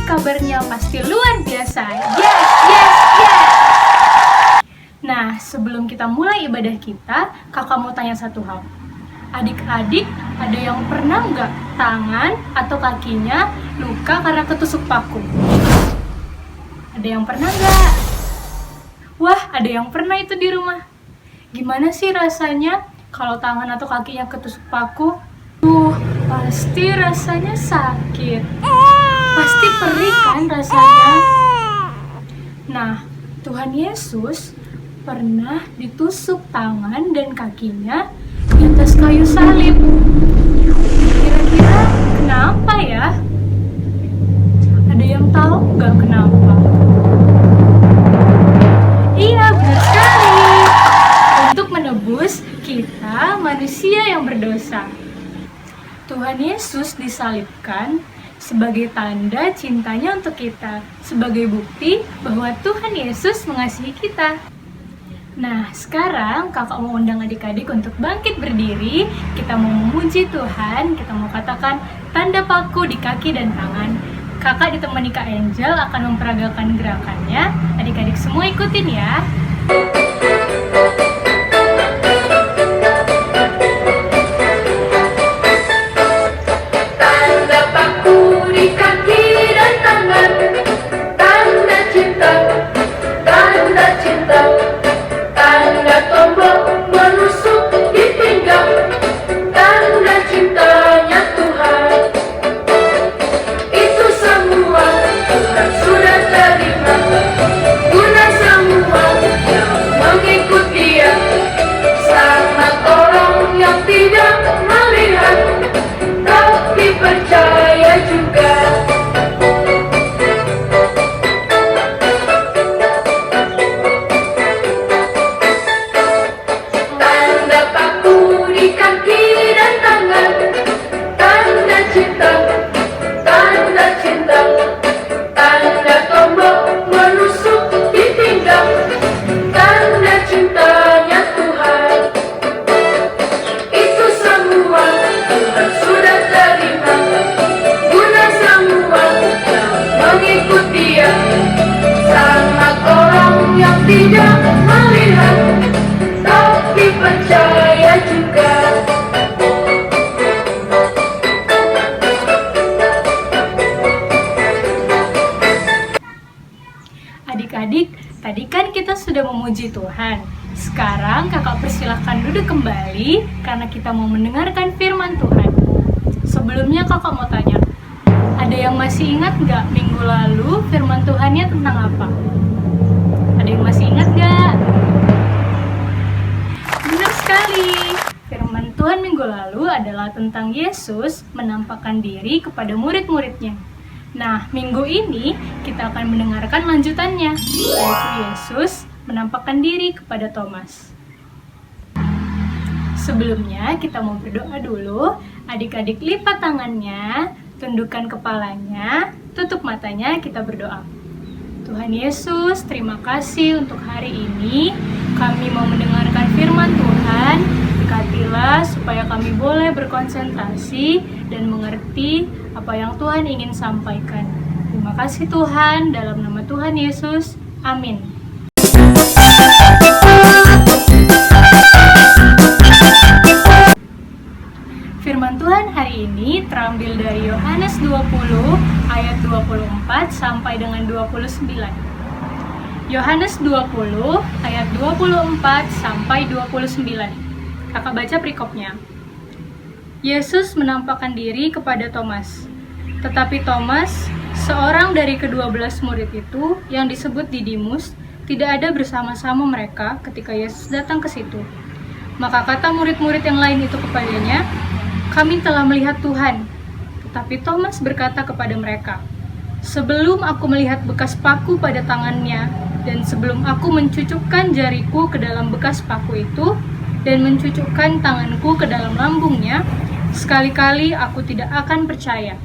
kabarnya pasti luar biasa. Yes, yes, yes. Nah, sebelum kita mulai ibadah kita, kakak mau tanya satu hal. Adik-adik, ada yang pernah nggak tangan atau kakinya luka karena ketusuk paku? Ada yang pernah nggak? Wah, ada yang pernah itu di rumah. Gimana sih rasanya kalau tangan atau kakinya ketusuk paku? Pasti rasanya sakit. Pasti perih kan rasanya. Nah, Tuhan Yesus pernah ditusuk tangan dan kakinya di atas kayu salib. Kira-kira kenapa ya? Ada yang tahu nggak kenapa? Iya, benar sekali. Untuk menebus kita manusia yang berdosa. Tuhan Yesus disalibkan sebagai tanda cintanya untuk kita, sebagai bukti bahwa Tuhan Yesus mengasihi kita. Nah, sekarang kakak mau undang adik-adik untuk bangkit berdiri. Kita mau memuji Tuhan, kita mau katakan tanda paku di kaki dan tangan. Kakak ditemani Kak Angel akan memperagakan gerakannya. Adik-adik semua ikutin ya. Tidak melihat, tapi percaya juga. Adik-adik, tadi kan kita sudah memuji Tuhan. Sekarang kakak persilahkan duduk kembali karena kita mau mendengarkan firman Tuhan. Sebelumnya kakak mau tanya, ada yang masih ingat nggak minggu lalu firman Tuhannya tentang apa? Ada yang masih ingat gak? Benar sekali. Firman Tuhan minggu lalu adalah tentang Yesus menampakkan diri kepada murid-muridnya. Nah, minggu ini kita akan mendengarkan lanjutannya, yaitu Yesus menampakkan diri kepada Thomas. Sebelumnya kita mau berdoa dulu. Adik-adik lipat tangannya, tundukkan kepalanya, tutup matanya, kita berdoa. Tuhan Yesus, terima kasih untuk hari ini. Kami mau mendengarkan firman Tuhan. Berkatilah supaya kami boleh berkonsentrasi dan mengerti apa yang Tuhan ingin sampaikan. Terima kasih Tuhan, dalam nama Tuhan Yesus. Amin. Firman Tuhan hari ini terambil dari Yohanes 20 ayat 24 sampai dengan 29. Yohanes 20 ayat 24 sampai 29. Kakak baca perikopnya. Yesus menampakkan diri kepada Thomas. Tetapi Thomas, seorang dari ke-12 murid itu yang disebut Didimus, tidak ada bersama-sama mereka ketika Yesus datang ke situ. Maka kata murid-murid yang lain itu kepadanya, "Kami telah melihat Tuhan." Tetapi Thomas berkata kepada mereka, "Sebelum aku melihat bekas paku pada tangannya, dan sebelum aku mencucukkan jariku ke dalam bekas paku itu, dan mencucukkan tanganku ke dalam lambungnya, sekali-kali aku tidak akan percaya."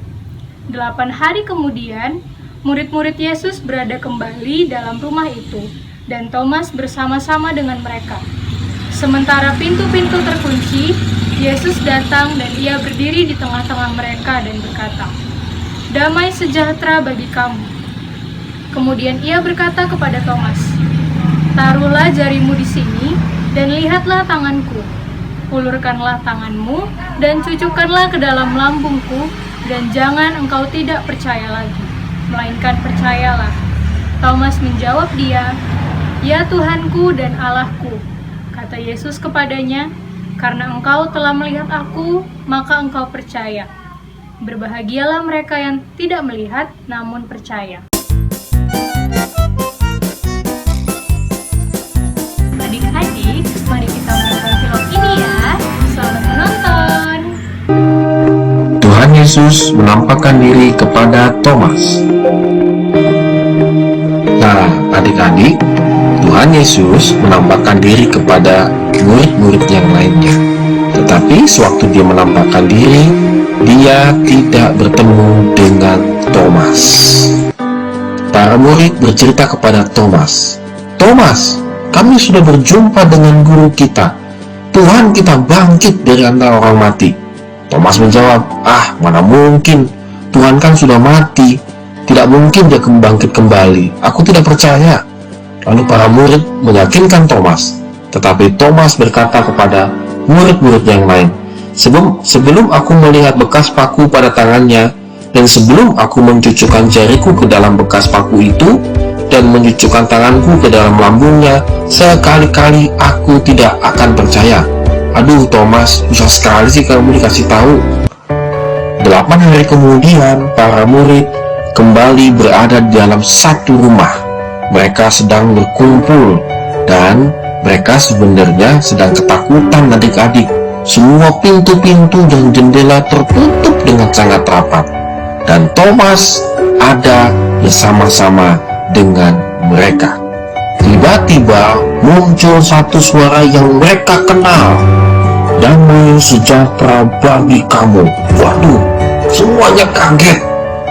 8 hari kemudian, murid-murid Yesus berada kembali dalam rumah itu, dan Thomas bersama-sama dengan mereka. Sementara pintu-pintu terkunci, Yesus datang dan ia berdiri di tengah-tengah mereka dan berkata, damai sejahtera bagi kamu." Kemudian ia berkata kepada Thomas, "Taruhlah jarimu di sini dan lihatlah tanganku. Ulurkanlah tanganmu dan cucukkanlah ke dalam lambungku, dan jangan engkau tidak percaya lagi, melainkan percayalah." Thomas menjawab dia, "Ya Tuhanku dan Allahku." Kata Yesus kepadanya, "Karena engkau telah melihat aku, maka engkau percaya. Berbahagialah mereka yang tidak melihat namun percaya." Adik-adik, mari kita menonton film ini ya. Selamat menonton. Tuhan Yesus menampakkan diri kepada Thomas. Nah, adik-adik, Tuhan Yesus menampakkan diri kepada murid-murid yang lainnya. Tetapi sewaktu dia menampakkan diri, dia tidak bertemu dengan Thomas. Para murid bercerita kepada Thomas, "Thomas, kami sudah berjumpa dengan guru kita. Tuhan kita bangkit dari antara orang mati." Thomas menjawab, "Mana mungkin, Tuhan kan sudah mati. Tidak mungkin dia bangkit kembali. Aku tidak percaya." Lalu para murid meyakinkan Thomas. Tetapi Thomas berkata kepada murid-murid yang lain, Sebelum aku melihat bekas paku pada tangannya, dan sebelum aku mencucukkan jariku ke dalam bekas paku itu, dan mencucukkan tanganku ke dalam lambungnya, sekali-kali aku tidak akan percaya." Aduh Thomas, susah sekali sih kamu dikasih tahu. 8 hari kemudian, para murid kembali berada di dalam satu rumah. Mereka sedang berkumpul, dan mereka sebenarnya sedang ketakutan adik-adik. Semua pintu-pintu dan jendela tertutup dengan sangat rapat, dan Thomas ada bersama-sama dengan mereka. Tiba-tiba muncul satu suara yang mereka kenal, "Damai sejahtera bagi kamu." Waduh, semuanya kaget.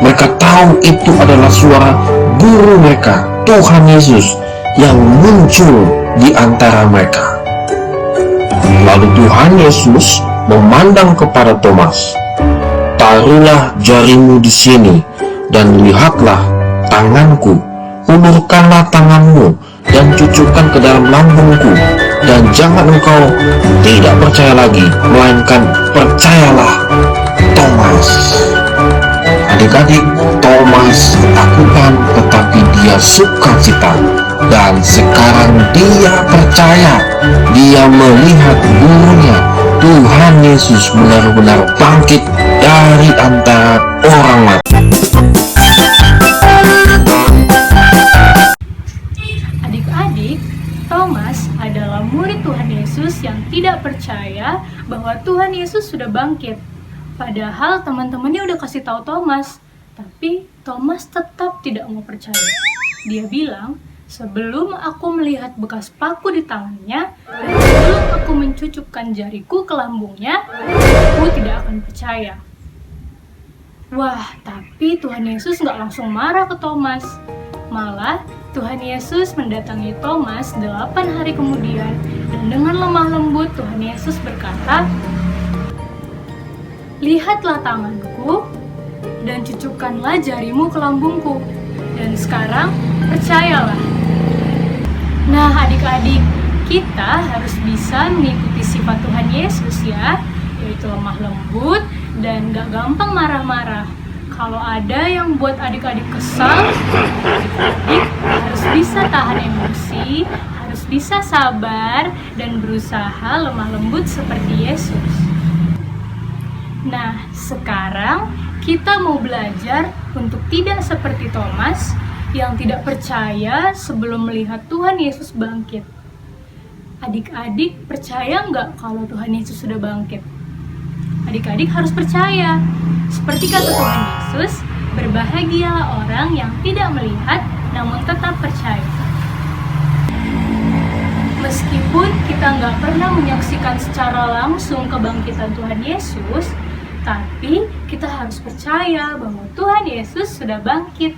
Mereka tahu itu adalah suara guru mereka, Tuhan Yesus, yang muncul di antara mereka. Lalu Tuhan Yesus memandang kepada Thomas, "Taruhlah jarimu di sini dan lihatlah tanganku. Ulurkanlah tanganmu dan cucukkan ke dalam lambungku, dan jangan engkau tidak percaya lagi, melainkan percayalah." Thomas. Adik-adik, Thomas ketakutan, tetapi dia sukacita. Dan sekarang dia percaya. Dia melihat gurunya, Tuhan Yesus, benar-benar bangkit dari antara orang mati. Adik-adik, Thomas adalah murid Tuhan Yesus yang tidak percaya bahwa Tuhan Yesus sudah bangkit. Padahal teman-temannya udah kasih tahu Thomas, tapi Thomas tetap tidak mau percaya. Dia bilang, "Sebelum aku melihat bekas paku di tangannya, dan sebelum aku mencucukkan jariku ke lambungnya, aku tidak akan percaya." Wah, tapi Tuhan Yesus nggak langsung marah ke Thomas. Malah, Tuhan Yesus mendatangi Thomas 8 hari kemudian, dan dengan lemah lembut Tuhan Yesus berkata, "Lihatlah tanganku, dan cucukkanlah jarimu ke lambungku, dan sekarang percayalah." Nah adik-adik, kita harus bisa mengikuti sifat Tuhan Yesus ya, yaitu lemah lembut dan gak gampang marah-marah. Kalau ada yang buat adik-adik kesal, adik-adik harus bisa tahan emosi, harus bisa sabar, dan berusaha lemah lembut seperti Yesus. Nah, sekarang kita mau belajar untuk tidak seperti Thomas yang tidak percaya sebelum melihat Tuhan Yesus bangkit. Adik-adik percaya nggak kalau Tuhan Yesus sudah bangkit? Adik-adik harus percaya. Seperti kata Tuhan Yesus, berbahagialah orang yang tidak melihat namun tetap percaya. Meskipun kita nggak pernah menyaksikan secara langsung kebangkitan Tuhan Yesus, tapi kita harus percaya bahwa Tuhan Yesus sudah bangkit.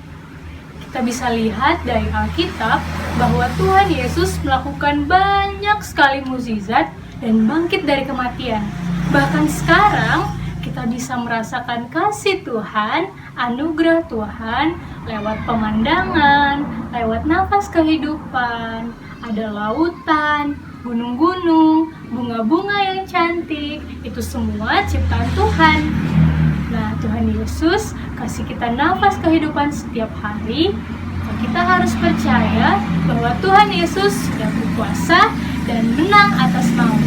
Kita bisa lihat dari Alkitab bahwa Tuhan Yesus melakukan banyak sekali mukjizat dan bangkit dari kematian. Bahkan sekarang kita bisa merasakan kasih Tuhan, anugerah Tuhan lewat pemandangan, lewat nafas kehidupan, ada lautan, gunung-gunung, bunga-bunga yang cantik, itu semua ciptaan Tuhan. Nah, Tuhan Yesus kasih kita nafas kehidupan setiap hari. Kita harus percaya bahwa Tuhan Yesus sudah berkuasa dan menang atas maut.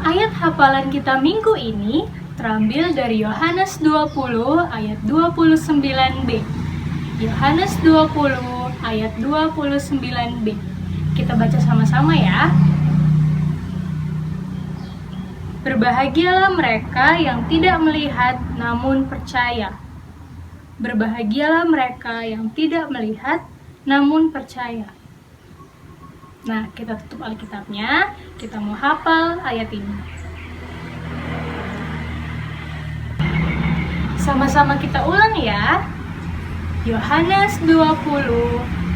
Ayat hafalan kita minggu ini terambil dari Yohanes 20 ayat 29b. Yohanes 20 ayat 29b. Kita baca sama-sama ya. Berbahagialah mereka yang tidak melihat namun percaya. Berbahagialah mereka yang tidak melihat namun percaya. Nah, kita tutup Alkitabnya, kita mau hafal ayat ini. Sama-sama kita ulang ya. Yohanes 20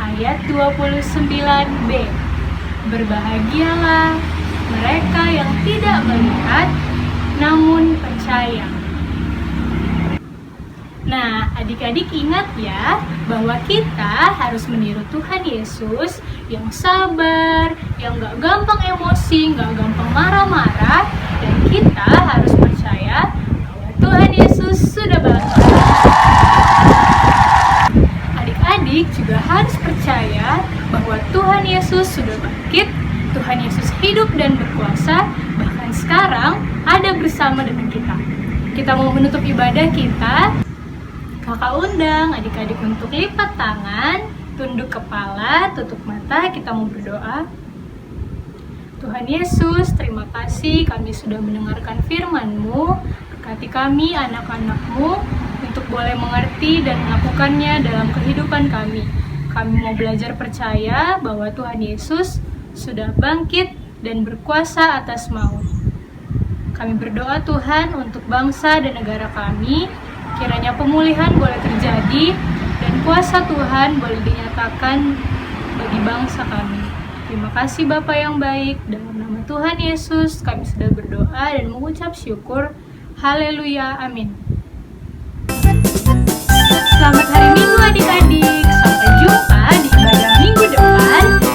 ayat 29b. Berbahagialah mereka yang tidak melihat namun percaya. Nah, adik-adik ingat ya bahwa kita harus meniru Tuhan Yesus yang sabar, yang gak gampang emosi, gak gampang marah-marah, dan kita harus percaya bahwa Tuhan Yesus sudah bangkit. Adik-adik juga harus percaya bahwa Tuhan Yesus sudah bangkit, Tuhan Yesus hidup dan berkuasa, bahkan sekarang ada bersama dengan kita. Kita mau menutup ibadah kita. Kakak undang adik-adik untuk lipat tangan, tunduk kepala, tutup mata, kita mau berdoa. Tuhan Yesus, terima kasih kami sudah mendengarkan firman-Mu. Berkati kami, anak-anak-Mu, untuk boleh mengerti dan melakukannya dalam kehidupan kami. Kami mau belajar percaya bahwa Tuhan Yesus sudah bangkit dan berkuasa atas maut. Kami berdoa Tuhan untuk bangsa dan negara kami, kiranya pemulihan boleh terjadi dan kuasa Tuhan boleh dinyatakan bagi bangsa kami. Terima kasih Bapa yang baik, dalam nama Tuhan Yesus kami sudah berdoa dan mengucap syukur. Haleluya, amin. Selamat hari Minggu adik-adik, sampai jumpa di ibadah minggu depan.